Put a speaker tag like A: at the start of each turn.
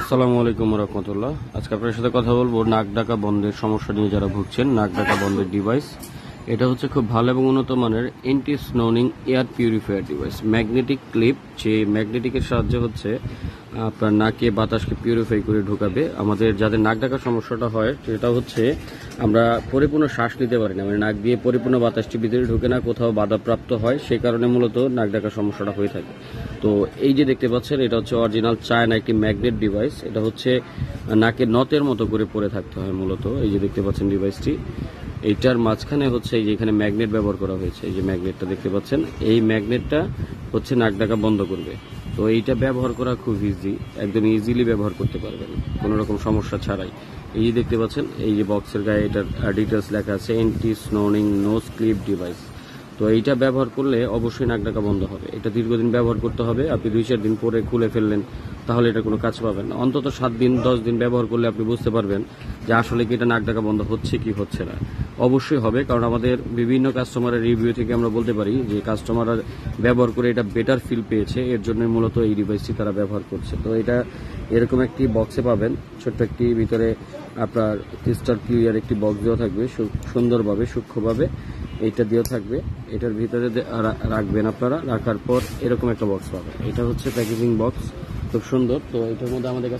A: আসসালামু আলাইকুম রহমতুল্লাহ। আজকে আপনার সাথে কথা বলবো নাক ডাকা বন্ধের সমস্যা নিয়ে যারা ভুগছেন। নাক ডাকা বন্ধের ডিভাইস এটা হচ্ছে খুব ভালো এবং উন্নত মানের এন্টি স্নোনিং air purifier device. Magnetic clip, যে ম্যাগনেটিকের সাহায্যে হচ্ছে আপনার নাকে বাতাসকে পিউরিফাই করে ঢোকাবে। আমাদের যাদের নাক ডাকার সমস্যাটা হয় সেটা হচ্ছে আমরা পরিপূর্ণ শ্বাস নিতে পারি না, মানে নাক দিয়ে পরিপূর্ণ বাতাসটি ভিতরে ঢুকে না, কোথাও বাধাপ্রাপ্ত হয়, সেই কারণে মূলত নাক ডাকার সমস্যাটা হয়ে থাকে। তো এই যে দেখতে পাচ্ছেন এটা হচ্ছে অরিজিনাল চায়না একটি ম্যাগনেট ডিভাইস। এটা হচ্ছে নাকের নতের মতো করে পরে থাকতে হয় মূলত। এই যে দেখতে পাচ্ছেন ডিভাইসটি, এইটার মাঝখানে হচ্ছে এই যে এখানে ম্যাগনেট ব্যবহার করা হয়েছে। এই যে ম্যাগনেটটা দেখতে পাচ্ছেন, এই ম্যাগনেটটা হচ্ছে নাক ডাকা বন্ধ করবে। তো এইটা ব্যবহার করা খুব ইজি, একদম ইজিলি ব্যবহার করতে পারবেন কোনো রকম সমস্যা ছাড়াই। এই যে দেখতে পাচ্ছেন এই যে বক্সের গায়ে এটার ডিটেলস লেখা আছে, এন্টি স্নোনিং নোজ ক্লিপ ডিভাইস। তো এইটা ব্যবহার করলে অবশ্যই নাক ডাকা বন্ধ হবে। এটা দীর্ঘদিন ব্যবহার করতে হবে। আপনি 2-4 দিন পরে খুলে ফেললেন তাহলে এটা কোনো কাজ পাবেন না। অন্তত 7 দিন 10 দিন ব্যবহার করলে আপনি বুঝতে পারবেন যে আসলে কি এটা নাক ডাকা বন্ধ হচ্ছে কি হচ্ছে না। অবশ্যই হবে, কারণ আমাদের বিভিন্ন কাস্টমারের রিভিউ থেকে আমরা বলতে পারি যে কাস্টমাররা ব্যবহার করে এটা বেটার ফিল পেয়েছে, এর জন্য মূলত এই ডিভাইসটি তারা ব্যবহার করছে। তো এটা এরকম একটি বক্সে পাবেন, ছোট্ট একটি ভিতরে আপনার ক্রিস্টাল ক্লিয়ার একটি বক্স দেওয়া থাকবে, সুন্দরভাবে সূক্ষ্মভাবে এইটা দেওয়া থাকবে। এটার ভিতরে রাখবেন আপনারা, রাখার পর এরকম একটা বক্স পাবেন। এটা হচ্ছে প্যাকেজিং বক্স, খুব সুন্দর। তো এটার মধ্যে আমাদের